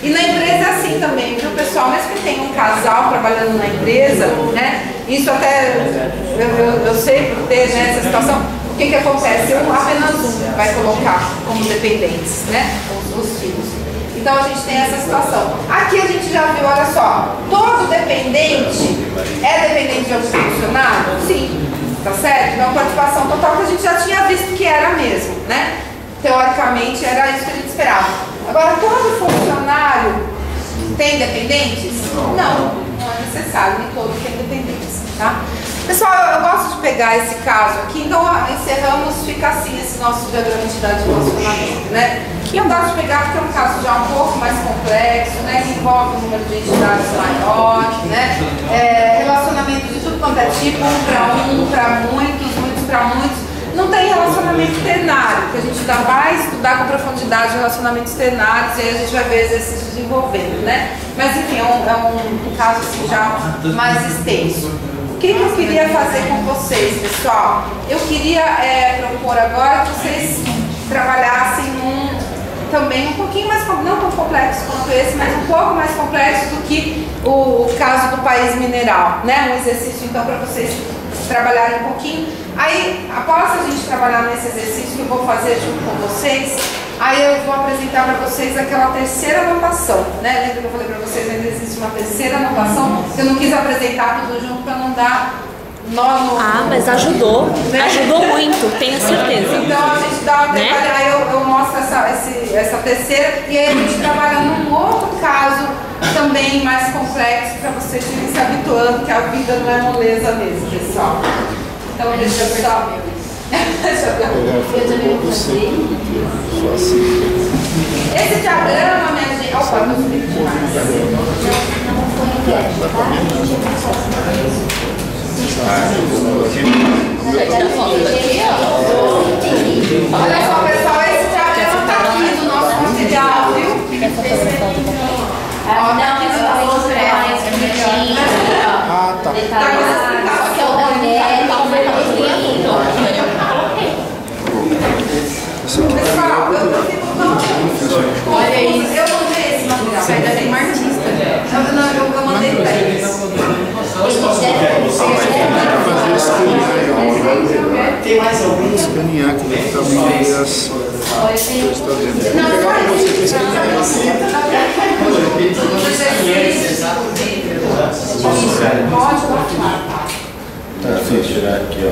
E na empresa é assim também, viu, pessoal? Mesmo que tenha um casal trabalhando na empresa, né? Isso até eu sei por ter, né, essa situação. O que acontece? Apenas um vai colocar como dependentes, né? Os filhos. Então a gente tem essa situação. Aqui a gente já viu, olha só, todo dependente é dependente de algum funcionário? Sim. Tá certo? Então, participação total que a gente já tinha visto que era mesmo, né? Teoricamente, era isso que a gente esperava. Agora, todo funcionário tem dependentes? Não é necessário, nem todos têm dependentes, tá? Pessoal, eu gosto de pegar esse caso aqui, então encerramos, fica assim esse nosso diagrama de idade de relacionamento, né? E eu gosto de pegar porque é um caso já um pouco mais complexo, né? Que envolve um número de entidades maior, né? Relacionamento de tudo quanto é tipo, um para muitos, muitos para muitos. Não tem relacionamento ternário, que a gente ainda vai estudar com profundidade relacionamentos ternários e aí a gente vai ver exercícios desenvolvendo, né? Mas enfim, é um caso assim já mais extenso. O que eu queria fazer com vocês, pessoal? Eu queria propor agora que vocês trabalhassem também um pouquinho mais, não tão complexo quanto esse, mas um pouco mais complexo do que o caso do país mineral, né? Um exercício então para vocês trabalharem um pouquinho. Aí, após a gente trabalhar nesse exercício que eu vou fazer junto com vocês, aí eu vou apresentar para vocês aquela terceira anotação, né? Lembra que eu falei para vocês, ainda existe uma terceira anotação, que eu não quis apresentar tudo junto para não dar nó no... Ah, mas ajudou, né? Ajudou muito, tenho certeza. Então a gente dá uma trabalhada, aí eu mostro essa terceira, e aí a gente trabalha num outro caso também mais complexo, para vocês irem se habituando, que a vida não é moleza mesmo, pessoal. Então deixa eu só... Eu também vou fazer. Esse diagrama, minha gente... Opa, não foi demais. Não foi inquérito, olha só, pessoal, esse diagrama está aqui no nosso material, viu? Ó, tá aqui no nosso material. Ah, tá. Pessoal, eu fico tão... Olha isso. Eu mandei esse material. Ainda tem uma artista. Eu mandei pra eles. Tem mais algum? Escanear que deve estar muito aí as... Tá, deixa eu tirar aqui, ó.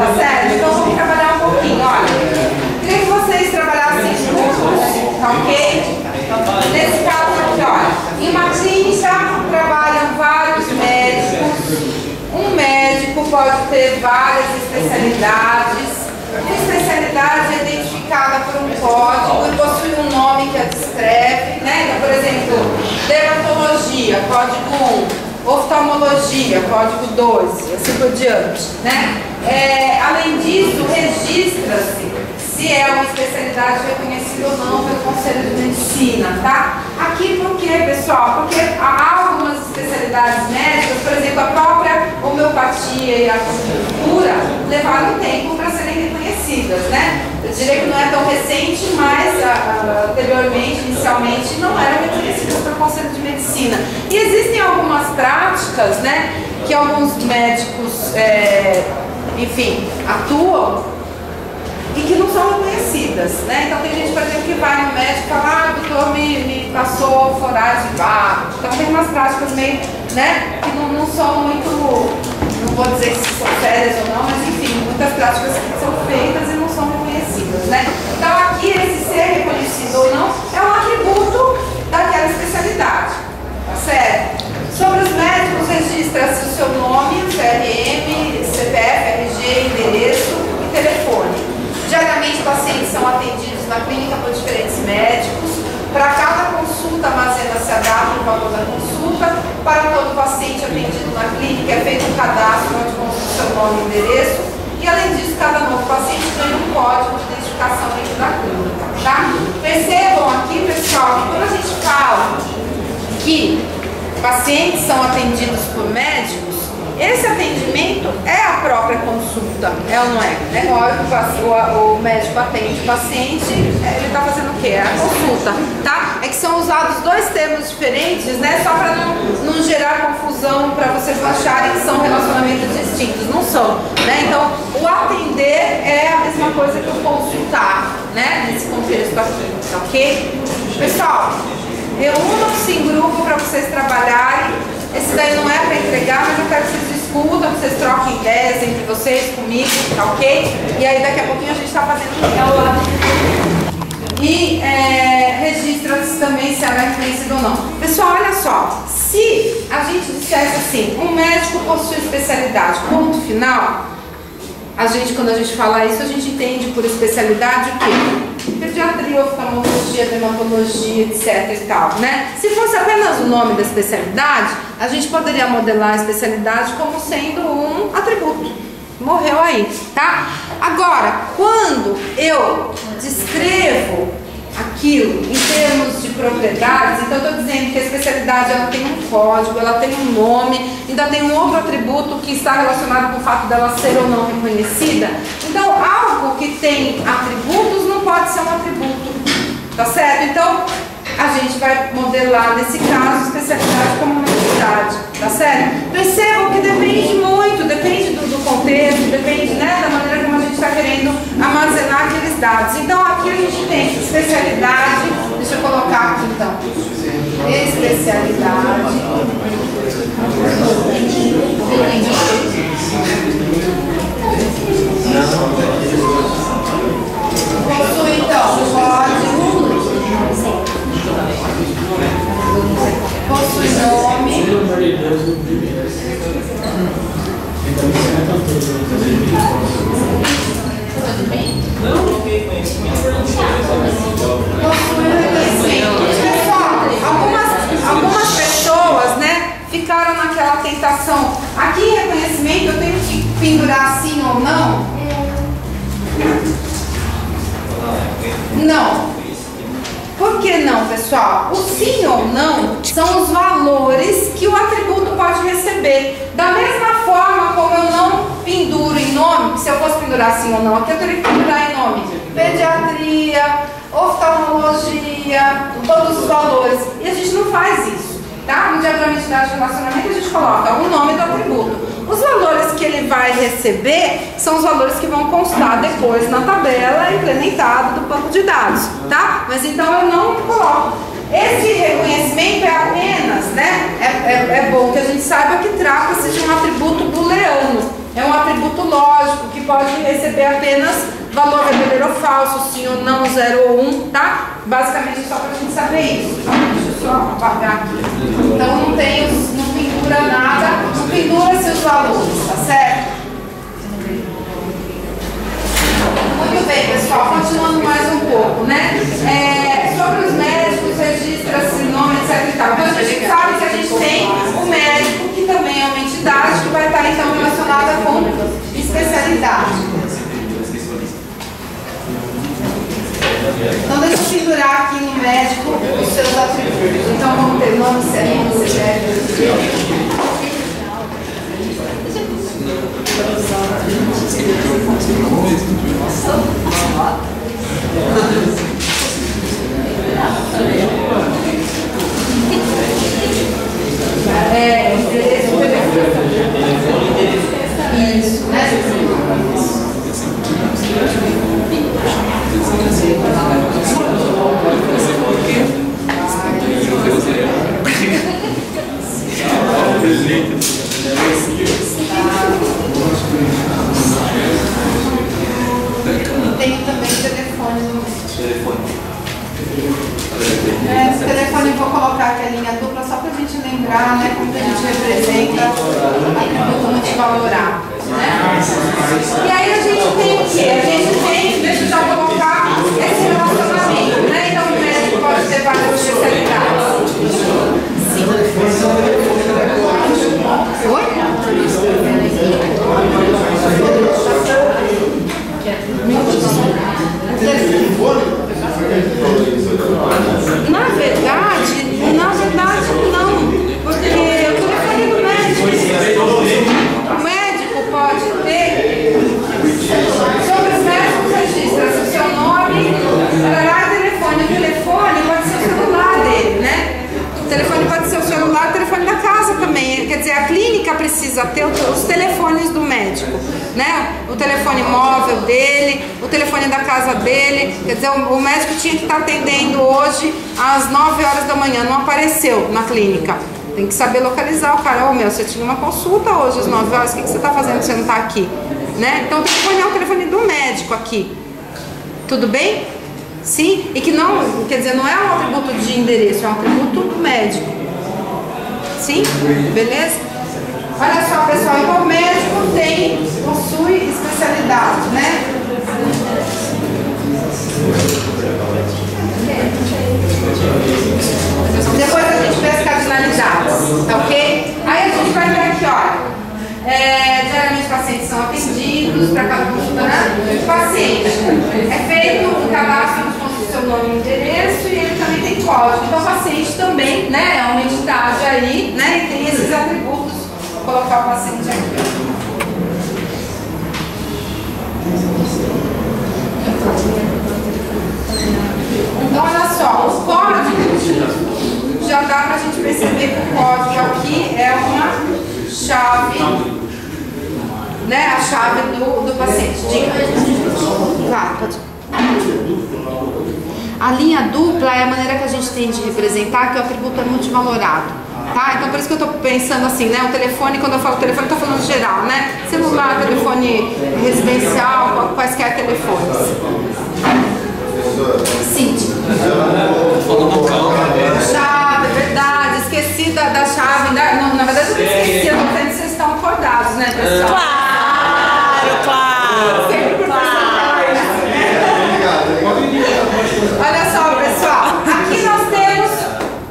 Tá certo? Então vamos trabalhar um pouquinho, olha. Queria que vocês trabalhassem juntos, tá ok? Nesse caso aqui, olha, em uma clínica trabalham vários médicos. Um médico pode ter várias especialidades. Uma especialidade é identificada por um código e possui um nome que a descreve, né? Então, por exemplo, dermatologia, código 1. Oftalmologia, código 2, assim por diante, né? Além disso, registra-se se é uma especialidade reconhecida ou não pelo Conselho de Medicina, tá? Aqui por quê, pessoal? Porque há algumas especialidades médicas, por exemplo, a própria homeopatia e a acupuntura levaram tempo para serem reconhecidas, né? Eu diria que não é tão recente, mas anteriormente, inicialmente, não eram reconhecidas pelo Conselho de Medicina. E existem algumas práticas, né, que alguns médicos, enfim, atuam e que não são reconhecidas, né? Então tem gente, por exemplo, que vai no médico e fala, o doutor me passou florais de barro. Então tem umas práticas meio, né, que que não são muito, não vou dizer se são sérias ou não, mas enfim, muitas práticas que são feitas e não são reconhecidas, né? Então aqui esse ser reconhecido ou não é um atributo daquela especialidade, tá certo? Sobre os médicos, registra-se o seu nome, CRM, CPF, RG, endereço e telefone. Diariamente, pacientes são atendidos na clínica por diferentes médicos. Para cada consulta, armazena-se a data e o valor da consulta. Para todo paciente atendido na clínica, é feito um cadastro onde consta o seu nome e endereço. E, além disso, cada novo paciente ganha um código de identificação dentro da clínica. Tá? Percebam aqui, pessoal, que quando a gente fala que pacientes são atendidos por médicos, esse atendimento é a própria consulta, é ou não é? É lógico, o médico atende o paciente, ele está fazendo o quê? É a consulta, tá? É que são usados dois termos diferentes, né? Só para não gerar confusão, para vocês não acharem que são relacionamentos distintos, não são, né? Então, o atender é a mesma coisa que o consultar, né? Nesse contexto aqui, tá ok? Pessoal, reúnam-se em grupo para vocês trabalharem. Esse daí não é para entregar, mas eu quero que vocês discutam, que vocês troquem ideias entre vocês, comigo, tá ok? E aí daqui a pouquinho a gente está fazendo aula. E registra-se também se ela é reconhecida ou não. Pessoal, olha só, se a gente dissesse assim, um médico possui especialidade, ponto final, quando a gente fala isso, a gente entende por especialidade o quê? Pediatria, oftalmologia, dermatologia, etc e tal, né? Se fosse apenas o nome da especialidade, a gente poderia modelar a especialidade como sendo um atributo. Morreu aí, tá? Agora, quando eu descrevo aquilo em termos de propriedades, então eu estou dizendo que a especialidade ela tem um código, ela tem um nome, ainda tem um outro atributo que está relacionado com o fato dela ser ou não reconhecida. Então, algo que tem atributos não pode ser um atributo, tá certo? Então, a gente vai modelar, nesse caso, especialidade como uma entidade, tá certo? Percebam que depende muito, depende do contexto, depende, né, da maneira como a gente está querendo armazenar aqueles dados. Então, aqui a gente tem especialidade, deixa eu colocar aqui então, especialidade, possui então código, possui nome, possui reconhecimento. Pessoal, algumas pessoas, né, ficaram naquela tentação. Aqui em reconhecimento eu tenho que pendurar sim ou não? Não. Por que não, pessoal? O sim ou não são os valores que o atributo pode receber. Da mesma forma como eu não penduro em nome, se eu fosse pendurar sim ou não, aqui eu teria que pendurar em nome. Pediatria, oftalmologia, todos os valores. E a gente não faz isso, tá? No diagrama de unidade de relacionamento a gente coloca o nome do atributo. Os valores que ele vai receber são os valores que vão constar depois na tabela implementada do banco de dados, tá? Mas então eu não coloco. Esse reconhecimento é apenas, né? É bom que a gente saiba que trata-se de um atributo booleano. É um atributo lógico que pode receber apenas valor verdadeiro ou falso, sim ou não, 0 ou 1, tá? Basicamente só pra gente saber isso. Deixa eu só apagar aqui. Então não pendura nada, não pendura seus valores, tá certo? Muito bem, pessoal, continuando mais um pouco, né? Sobre os médicos, registra-se nome, etc e tal. Então a gente sabe que a gente tem o médico, que também é uma entidade, que vai estar então relacionada com especialidade. Então deixa eu pendurar aqui no médico os seus atributos. Então vamos ter nome, CRM, CPF. Isso, né? multivalorado, né? E aí a gente tem o quê? A gente tem, deixa eu já colocar esse relacionamento, né? Então o médico pode ter várias especialidades. Sim. Oi? Na verdade não, porque eu estou falando do médico. O médico pode ter, sobre os médicos registra o seu nome, telefone. O telefone pode ser o celular dele, né? O telefone pode ser o celular, o telefone da casa também. Quer dizer, a clínica precisa ter os telefones do médico, né? O telefone móvel dele, o telefone da casa dele. Quer dizer, o médico tinha que estar atendendo hoje às 9 horas da manhã, não apareceu na clínica. Tem que saber localizar o cara. Ô, meu, você tinha uma consulta hoje às 9 horas, o que você está fazendo que você não está aqui? Né? Então o telefone é o telefone do médico aqui. Tudo bem? Sim? E que não, quer dizer, não é um atributo de endereço, é um atributo médico. Sim? Beleza? Olha só, pessoal, então o médico possui especialidade, né? Depois a gente vê as cardinalidades, tá ok? Aí a gente vai ver aqui, olha. Diariamente pacientes são atendidos para cada consulta, né? Paciente é feito um cadastro com seu nome e endereço e ele também tem código. Então o paciente também, né, é uma entidade aí, né, e tem esses atributos. Vou colocar o paciente aqui. Então olha só, os códigos já dá para a gente perceber que o código aqui é uma chave, né? A chave do paciente. Diga. Claro, pode. A linha dupla é a maneira que a gente tem de representar que o atributo é multivalorado. Tá? Então por isso que eu estou pensando assim, né? O telefone, quando eu falo telefone, estou falando geral, né? Celular, telefone residencial, quaisquer telefones. Sim. Chave, é verdade. Esqueci da chave. Na verdade eu esqueci, eu não sei se vocês estão acordados, né, pessoal? Claro. Sempre por Olha só, pessoal. Aqui nós temos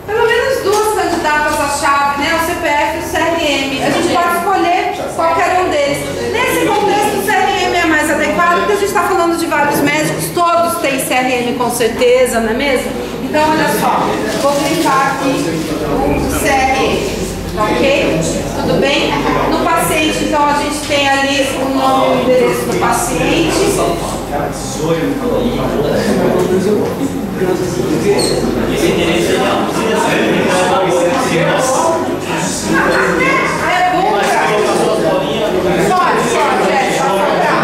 pelo menos duas candidatas à chave, né? O CPF e o CRM. A gente pode escolher qualquer um deles. Nesse contexto, o CRM é mais adequado, porque a gente está falando de vários médicos, todos têm CRM com certeza, não é mesmo? Então, olha só, vou clicar aqui no CRM. Ok? Tudo bem? No paciente, então, a gente tem ali o nome e o endereço do paciente. Esse endereço não precisa ser. É bom, cara. Pode, é só colocar.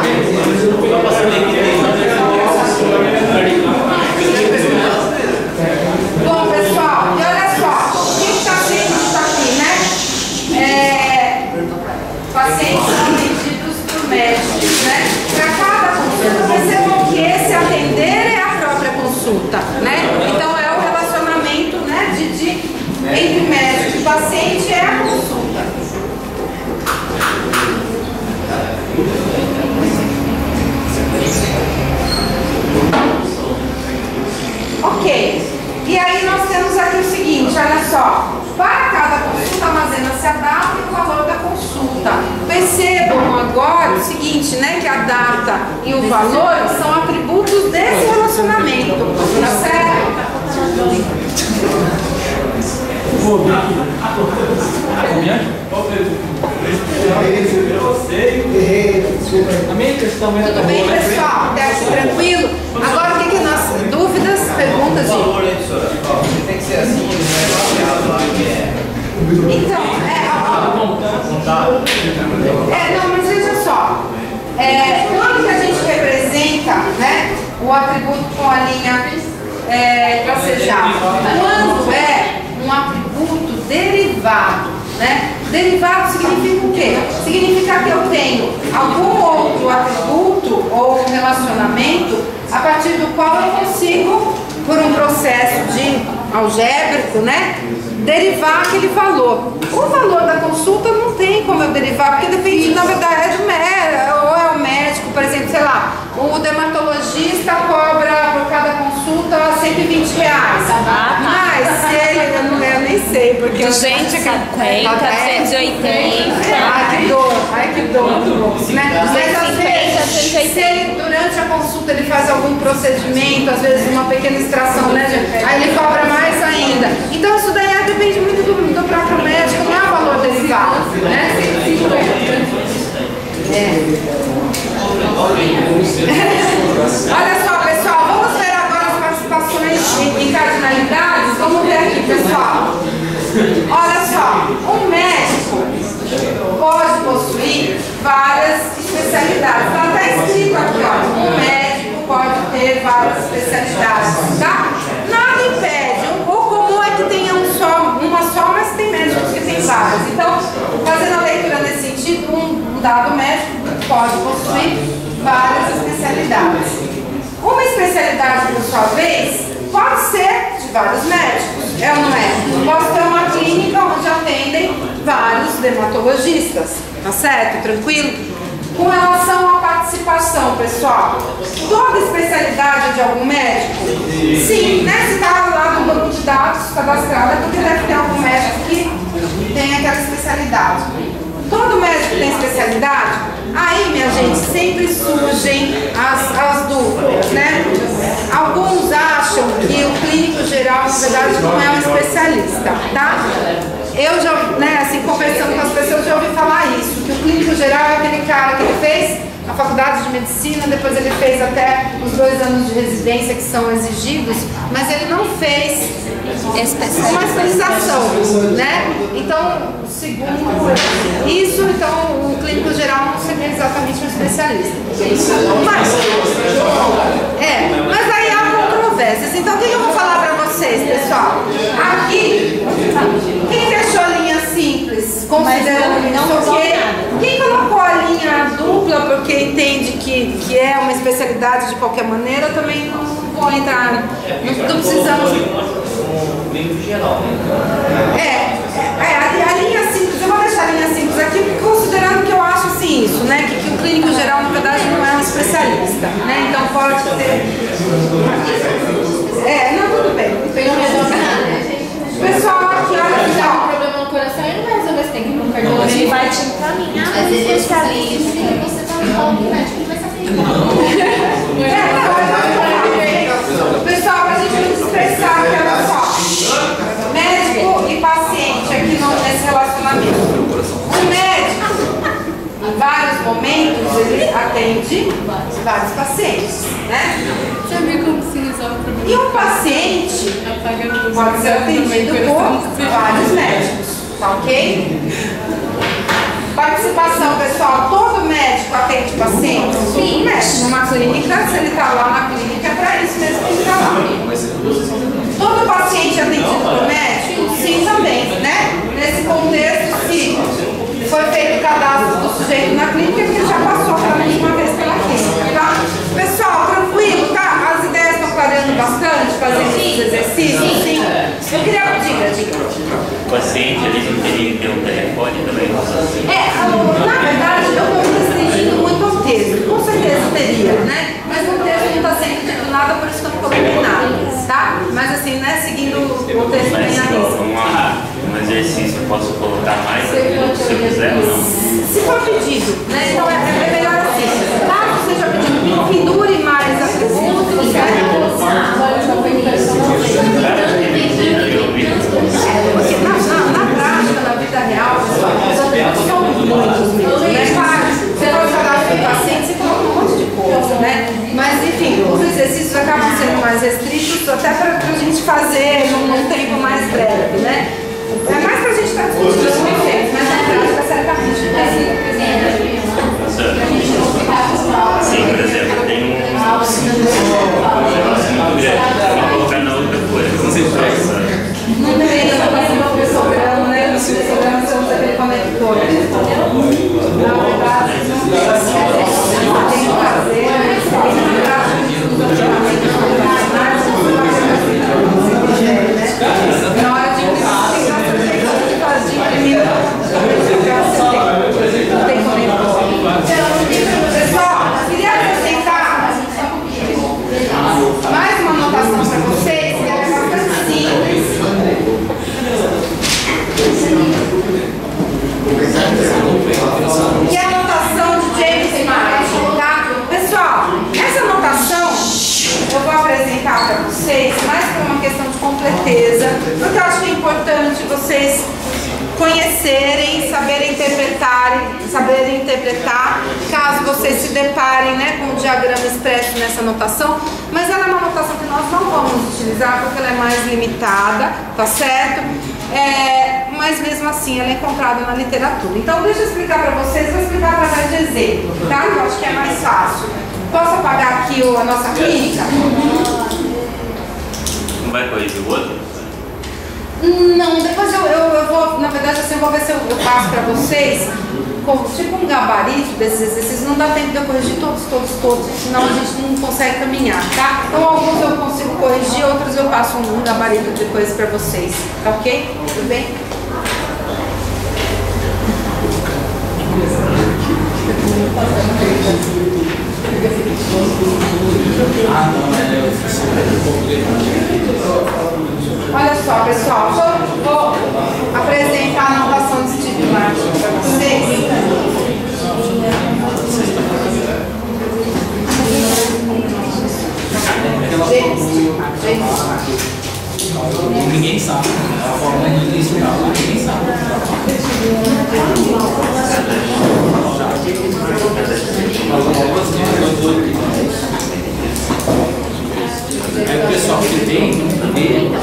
Bom, pessoal, e olha só, o que está sendo isso aqui, né? Pacientes atendidos por médicos, né? Para cada consulta, percebam que esse atender é a própria consulta, né? Então é o relacionamento, né, entre médico e paciente é a consulta. Ok. E aí nós temos aqui o seguinte, olha só. Para cada consulta armazena-se a data e o valor da consulta. Percebam agora o seguinte, né? Que a data e o valor são atributos desse relacionamento. Tá certo? Tudo bem, pessoal? Até aqui tranquilo? Agora o que nós... Dúvidas? Perguntas? Tem que ser assim, Então, não, mas veja só. Quando que a gente representa, né, o atributo com a linha tracejada? Quando é um atributo derivado, né? Derivado significa o quê? Significa que eu tenho algum outro atributo ou um relacionamento a partir do qual eu consigo, por um processo de algébrico, né, derivar aquele valor. O valor da consulta não tem como eu derivar, porque depende, na verdade, do médico, ou é o médico, por exemplo, sei lá, o dermatologista cobra por cada consulta R$120. Mas se ele, eu nem sei, porque 250, 280. Ai, que dor, né? Mas às 250, vezes, se ele, durante a consulta ele faz algum procedimento, às vezes uma pequena extração, né, gente? Aí ele cobra mais ainda. Então isso daí depende muito do próprio médico, não é o valor derivado, né? Olha só, pessoal, vamos ver agora as participações em cardinalidades. Vamos ver aqui, pessoal. Olha só, um médico pode possuir várias especialidades. Está até escrito aqui, ó. Um médico pode ter várias especialidades, tá? Nada impede. O comum é que tenha uma só, mas tem médicos que tem várias. Então, fazendo a leitura nesse sentido, um dado médico pode possuir várias especialidades. Uma especialidade, por sua vez, pode ser de vários médicos, é ou não é? Posso ter uma clínica onde atendem vários dermatologistas, tá certo? Tranquilo? Com relação à participação, pessoal, toda especialidade de algum médico? Sim, né? Se está lá no banco de dados cadastrado, é porque deve ter algum médico que tem aquela especialidade. Todo médico tem especialidade? Aí, minha gente, sempre surgem as dúvidas, né? Alguns acham que o clínico geral, na verdade, não é um especialista, tá? Eu já, né, assim, conversando com as pessoas, já ouvi falar isso, que o clínico geral é aquele cara que ele fez a faculdade de medicina, depois ele fez até os 2 anos de residência que são exigidos, mas ele não fez uma especialização, né? Então, segundo isso, então o clínico geral não seria exatamente um especialista. Mas aí há controvérsias. Então, o que eu vou falar para vocês, pessoal? Aqui, quem deixou a linha simples, considerando isso, ok? Quem colocou a linha dupla porque entende que é uma especialidade de qualquer maneira, também não vou entrar, não precisamos. A linha simples, eu vou deixar a linha simples aqui, considerando que eu acho assim isso, né? Que o clínico geral, na verdade, não é um especialista, né? Então pode ter. Não, tudo bem. Não resolve nada, né, gente? Pessoal, aqui, olha Se dá só. um problema no coração, ele não vai resolver, você tem que ir no cardiologista. Ele vai te encaminhar. Às vezes ele fala isso e você tá no palco do médico, ele vai saber. Pessoal, pra gente não dispersar, olha só. Médico e paciente aqui nesse relacionamento. O médico, em vários momentos, ele atende vários pacientes, né? Você viu como se resolve o problema? E o paciente pode ser atendido por vários médicos, tá ok? Participação, pessoal, todo médico atende paciente? Sim, médico. Numa clínica, se ele está lá na clínica, é para isso mesmo que ele está lá. Todo paciente atendido por médico? Sim, também, né? Nesse contexto, se foi feito o cadastro do sujeito na clínica, porque ele já passou pela última vez pela clínica, tá? Pessoal, tranquilo, tá? As ideias estão clareando bastante, fazendo esses exercícios? Sim. Eu queria... Diga. O paciente ali não teria que ter um telefone também? Na verdade, eu estou restringindo muito ao texto. Com certeza teria, né? Mas no texto não está sendo dito nada, por isso que eu não coloquei nada, tá? Mas assim, né, seguindo o texto bem na lista. Um exercício eu posso colocar mais se eu quiser ou não? Se for pedido, né? conhecerem, saberem interpretar, caso vocês se deparem, né, com o diagrama expresso nessa notação, mas ela é uma notação que nós não vamos utilizar porque ela é mais limitada, tá certo? Mas mesmo assim ela é encontrada na literatura. Então deixa eu explicar para vocês, vou explicar através de exemplo, tá? Eu acho que é mais fácil. Posso apagar aqui a nossa clínica? Não vai corrigir o outro? Não, depois eu vou, na verdade assim, eu vou ver se eu passo para vocês como tipo um gabarito desses exercícios. Não dá tempo de eu corrigir todos, senão a gente não consegue caminhar, tá? Então alguns eu consigo corrigir, outros eu passo um gabarito depois para vocês, tá ok? Tudo bem? Olha só, pessoal, vou apresentar a notação de Steve Martin para vocês. Ninguém sabe. A forma inicial, ninguém sabe. É o pessoal que vem,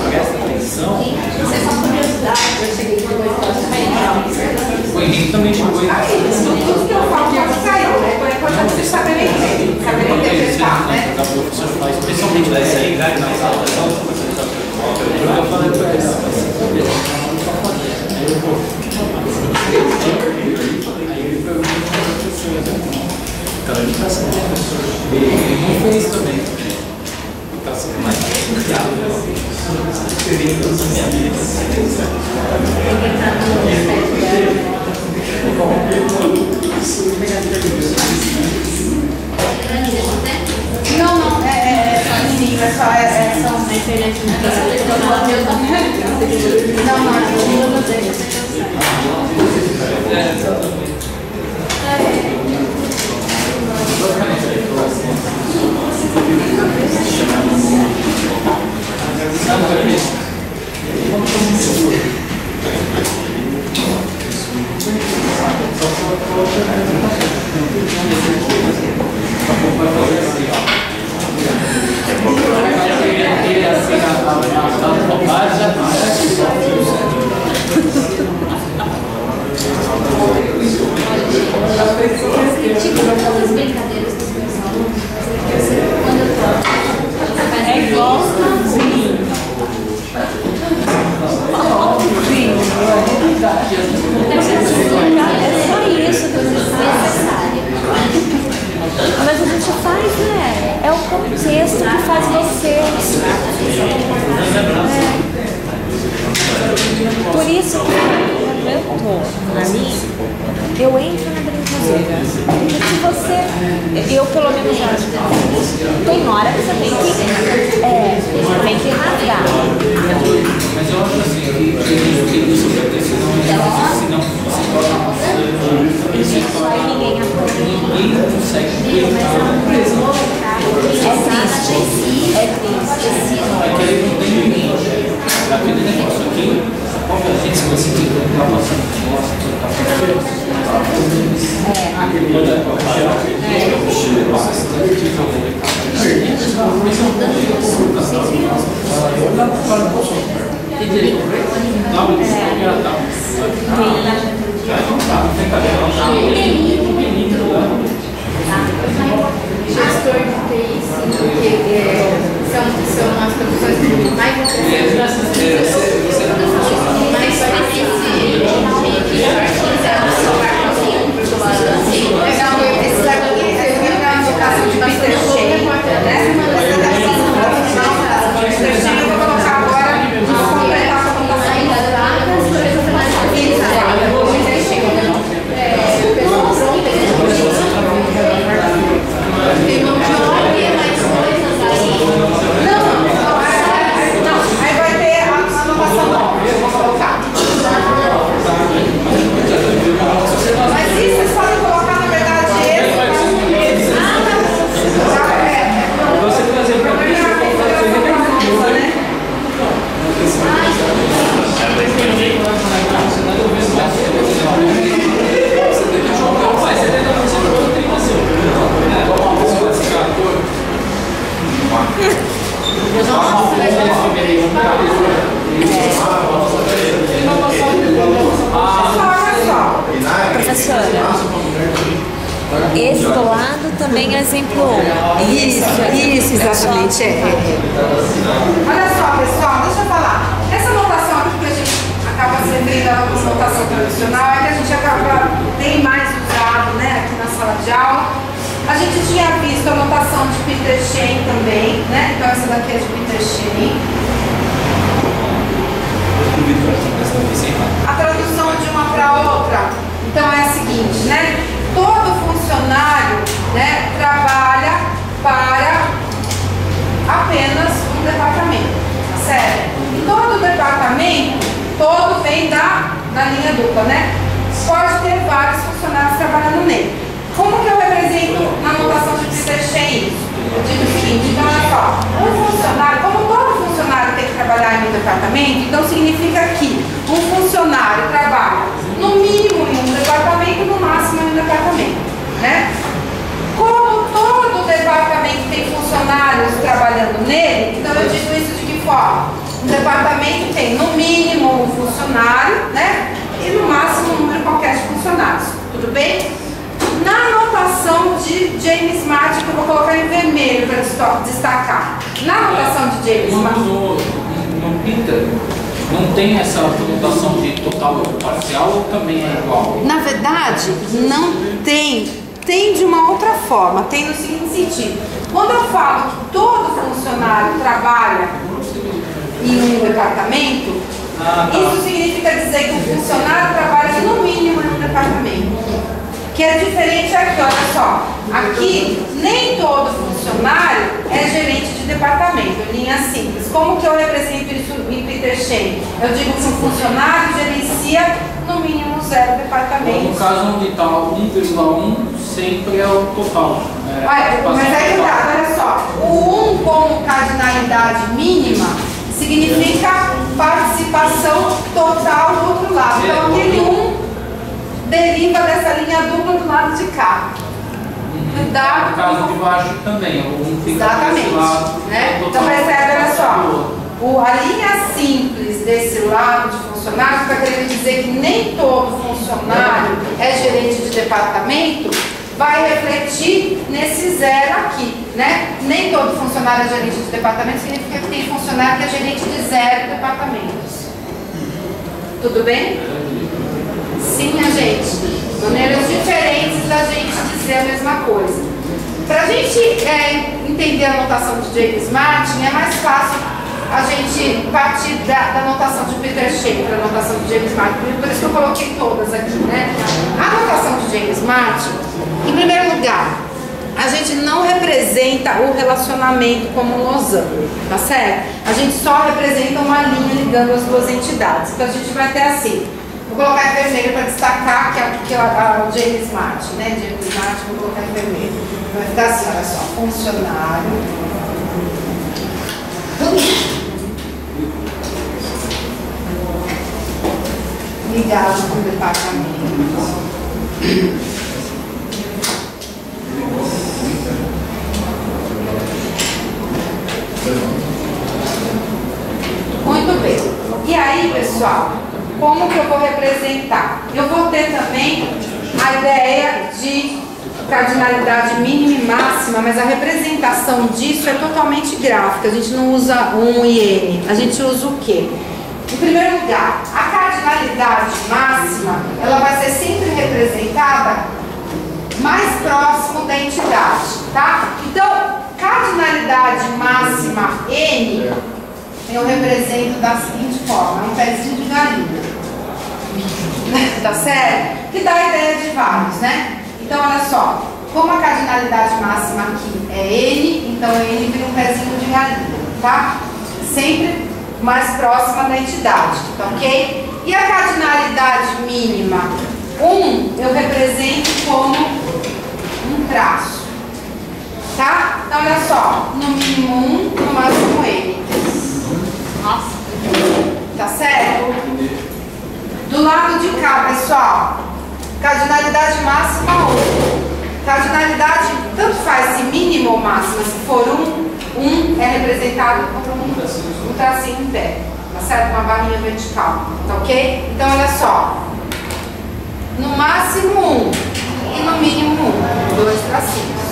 presta atenção. Isso é só curiosidade, eu cheguei depois da O Henrique também chegou aí. Tudo que eu falo que saiu, né? Então é importante vocês saberem interpretar, né? Especialmente vai sair nas aulas. Eu falei para ele. Então ele está sendo professor. Ele não fez também. Está sendo mais Não, é só são na internet. É igual é só isso que necessário. Mas a gente faz, né? É o contexto que faz você. Por isso que eu tô ali, eu entro na brincadeira. Porque se você, eu pelo menos acho, tem hora que você tem que rasgar. Mas eu acho assim, que isso vai ter sido Aí ninguém apoia. ninguém consegue É triste. é que ele não tem limite. Aquele negócio aqui, a gente se conseguir colocar nossa gestor de TI, porque são as profissões mais Aí vai ter Nossa, professora, esse do lado também é exemplo 1. Isso, exatamente. Olha só, pessoal, deixa eu falar. Essa notação aqui que a gente acaba servindo a notação tradicional é que a gente acaba bem mais usado, né, aqui na sala de aula. A gente tinha visto a notação de Peter Shane também, né? Então essa daqui é de Peter Shane. A tradução de uma para outra, então é a seguinte, né? Todo funcionário, né, trabalha para apenas um departamento, tá certo? E todo departamento, todo vem da linha dupla, né? Pode ter vários funcionários trabalhando nele. Como que eu represento na notação de Peter Shane isso? Eu digo o seguinte, então olha só, um funcionário, como todo funcionário tem que trabalhar em um departamento, então significa que um funcionário trabalha no mínimo em um departamento, no máximo em um departamento, né? Como todo departamento tem funcionários trabalhando nele, então eu digo isso de que forma? Um departamento tem no mínimo um funcionário, né? E no máximo um número qualquer de funcionários, tudo bem? Na anotação de James Martin, que eu vou colocar em vermelho para destacar. Na anotação de James Martin. No Peter, não tem essa notação de total ou parcial ou também é igual? Na verdade, não tem. Tem de uma outra forma. Tem no seguinte sentido. Quando eu falo que todo funcionário trabalha em um departamento, isso significa dizer que o funcionário trabalha no mínimo em um departamento. Que é diferente aqui, olha só. Aqui, nem todo funcionário é gerente de departamento, linha simples. Como que eu represento isso em Peter Shane? Eu digo que um funcionário gerencia no mínimo 0 departamentos. No caso onde está 1,1 sempre é o total. Mas é verdade, olha só. O 1 como cardinalidade mínima significa participação total do outro lado. Então aquele 1 deriva dessa linha dupla do lado de cá. Cuidado. No caso de baixo também, um fica exatamente, desse lado, né? total, então percebe, olha só, a linha simples desse lado de funcionário está querendo dizer que nem todo funcionário é gerente de departamento, vai refletir nesse 0 aqui, né? Nem todo funcionário é gerente de departamento, significa que tem funcionário que é gerente de 0 departamentos. Tudo bem? Sim, a gente. Maneiras diferentes da gente dizer a mesma coisa. Para a gente entender a notação de James Martin, é mais fácil a gente partir da notação de Peter Shane para a notação de James Martin. Por isso que eu coloquei todas aqui, né? A notação de James Martin, em primeiro lugar, a gente não representa o relacionamento como um losango, tá certo? A gente só representa uma linha ligando as duas entidades. Então a gente vai ter assim. Vou colocar em vermelho para destacar que é o James Martin, né? James Martin, vou colocar em vermelho. Vai ficar assim, olha só, funcionário. Ligado com o departamento. Muito bem. E aí, pessoal? Como que eu vou representar? Eu vou ter também a ideia de cardinalidade mínima e máxima, mas a representação disso é totalmente gráfica. A gente não usa 1 e N. A gente usa o quê? Em primeiro lugar, a cardinalidade máxima, ela vai ser sempre representada mais próximo da entidade, tá? Então, cardinalidade máxima N, eu represento da seguinte forma, um pezinho de galinha. Tá certo? Que dá a ideia de vários, né? Então, olha só, como a cardinalidade máxima aqui é N, então N vira um pezinho de galinha, tá? Sempre mais próxima da entidade, tá ok? E a cardinalidade mínima 1, eu represento como um traço, tá? Então, olha só, no mínimo 1, no máximo N. Nossa. Tá certo? Do lado de cá, pessoal, cardinalidade máxima 1. Cardinalidade, tanto faz se mínima ou máxima, se for 1, 1 é representado por um tracinho em pé, tá certo? Uma barrinha vertical, tá ok? Então, olha só. No máximo 1 e no mínimo 1, 2 tracinhos.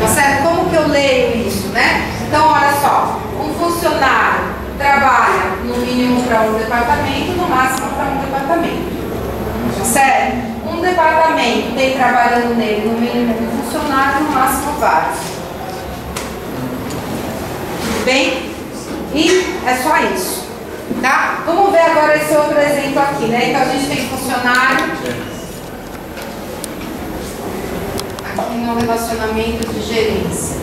Tá certo? Como que eu leio isso, né? Então, olha só. Um funcionário trabalha no mínimo para um departamento, no máximo para um departamento. Tá certo? Um departamento tem trabalhando nele no mínimo um funcionário, no máximo vários. Tudo bem? E é só isso. Tá? Vamos ver agora esse outro exemplo aqui, né? Então a gente tem funcionário aqui no relacionamento de gerência.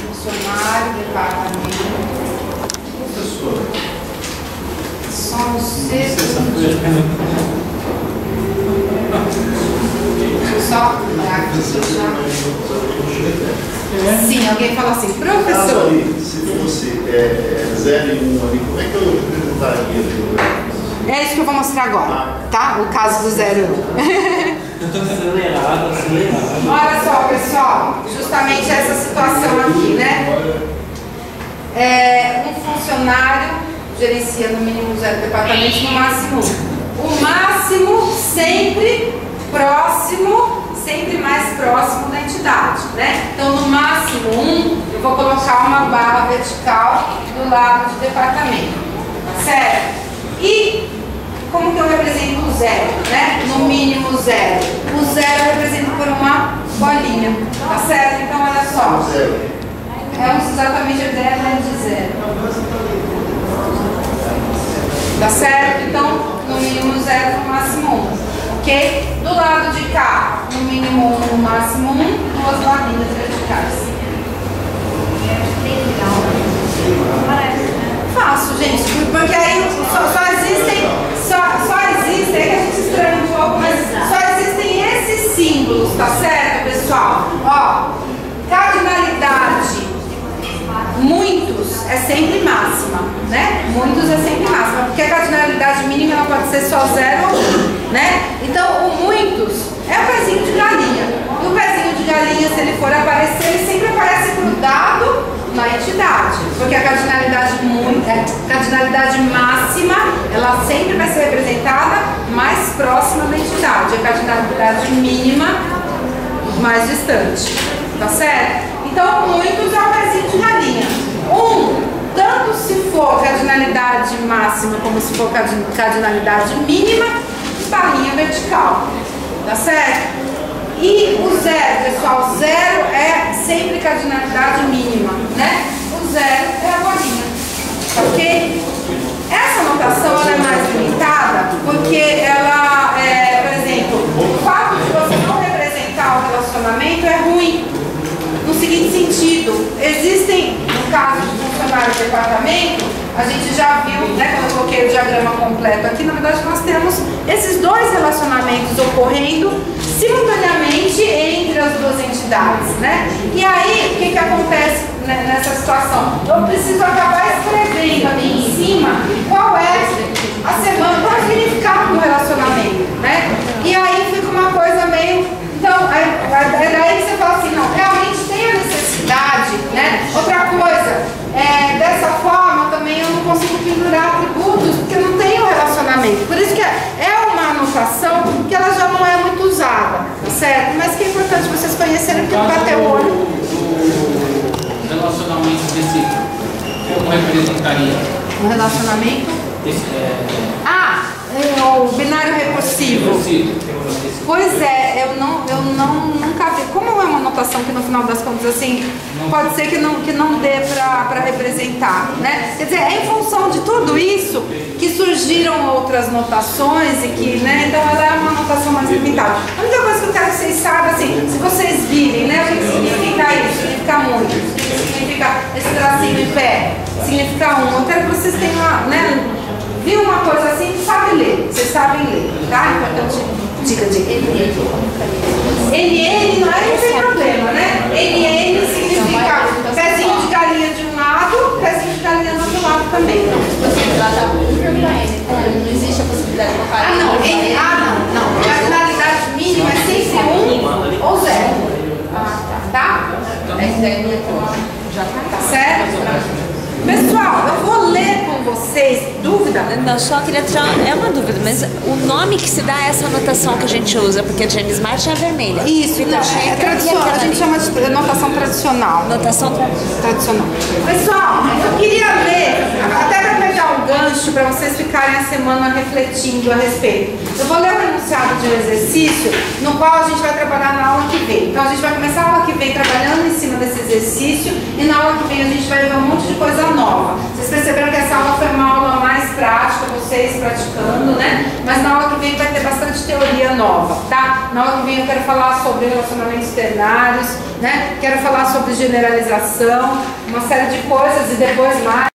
Funcionário, departamento. Professor, Só um segundo. Só sim, alguém fala assim, professor. se fosse 0 e 1 ali, como é que eu representaria? É isso que eu vou mostrar agora, tá? O caso do 0 e 1. Acelerado. Olha só, pessoal, justamente essa situação aqui, né? Um funcionário gerencia no mínimo 0 departamentos, no máximo 1. O máximo sempre próximo, sempre mais próximo da entidade, né? Então, no máximo 1, eu vou colocar uma barra vertical do lado de departamento, tá certo? E como que eu represento o 0, né? No mínimo 0. O 0 eu represento por uma bolinha, tá certo? Então, olha só. É exatamente a ideia de 0. Tá certo? Então, no mínimo 0, no máximo 1. Ok? Do lado de cá, no mínimo 1, no máximo 1, 2 barrinhas verticais. Fácil, gente, porque aí só existem, é que a gente estranha um pouco, mas só existem esses símbolos, tá certo, pessoal? Ó, cardinalidade, muitos é sempre máxima, né? Muitos é sempre máxima, porque a cardinalidade mínima ela pode ser só 0 ou 1, né? Então, o muitos é o pezinho de galinha. E o pezinho de galinha, se ele for aparecer, ele sempre aparece grudado na entidade, porque a cardinalidade máxima, ela sempre vai ser representada mais próxima da entidade, a cardinalidade mínima mais distante, tá certo? Então, muitos é o pezinho de galinha. Tanto se for cardinalidade máxima como se for cardinalidade mínima, barrinha vertical, tá certo? E o 0, pessoal, 0 é sempre cardinalidade mínima, né? O 0 é a bolinha, ok? Essa notação ela é mais limitada porque ela, por exemplo, o fato de você não representar o relacionamento é ruim. No seguinte sentido, existem, no caso de funcionário de departamento, a gente já viu, né, quando eu coloquei o diagrama completo aqui, na verdade nós temos esses dois relacionamentos ocorrendo simultaneamente entre as duas entidades, né? E aí, o que acontece nessa situação? Eu preciso acabar escrevendo ali em cima qual é a semana, qual é o significado do relacionamento, né? E aí fica uma coisa meio... Então, é daí que você fala assim, não, realmente tem a necessidade, né? Outra coisa, dessa forma também eu não consigo pendurar atributos porque eu não tenho relacionamento. Por isso que é uma anotação que ela já não é muito usada, tá certo? Mas que é importante vocês conhecerem porque bater o olho. O relacionamento desse, como representaria? Um relacionamento? O binário recursivo. Pois é, eu nunca vi. Como é uma anotação que no final das contas, assim, pode ser que não dê para representar, né? Quer dizer, é em função de tudo isso que surgiram outras notações e que, né? Então ela é uma anotação mais limitada. A única coisa que eu quero que vocês saibam, assim, se vocês virem, né? O que significa isso? Significa muito. O que significa esse tracinho em pé? Significa 1. Eu quero que vocês tenham uma, né? Viu uma coisa assim, sabe ler, vocês sabem ler, tá? Importante, diga. NN não tem problema, né? NN significa pezinho de galinha de um lado, pezinho de galinha do outro lado também. Não existe a possibilidade de colocar. Não. A finalidade mínima é sempre 1 ou 0. Não, só queria tirar uma dúvida, mas o nome que se dá a essa anotação que a gente usa, porque a Jane Smart é a vermelha. Isso, não, é tradicional, a gente chama de notação tradicional. Notação Tradicional. Pessoal, eu queria ler, até para pegar um gancho para vocês ficarem a semana refletindo a respeito. Eu vou ler o enunciado de um exercício no qual a gente vai trabalhar na aula que vem. Então a gente vai começar a aula que vem trabalhando em cima desse exercício e na aula que vem a gente vai ver um monte de coisa nova. Vocês perceberam que essa aula foi uma aula mais prática, vocês praticando, né? Mas na aula que vem vai ter bastante teoria nova, tá? Na aula que vem eu quero falar sobre relacionamentos ternários, né? Quero falar sobre generalização, uma série de coisas e depois mais.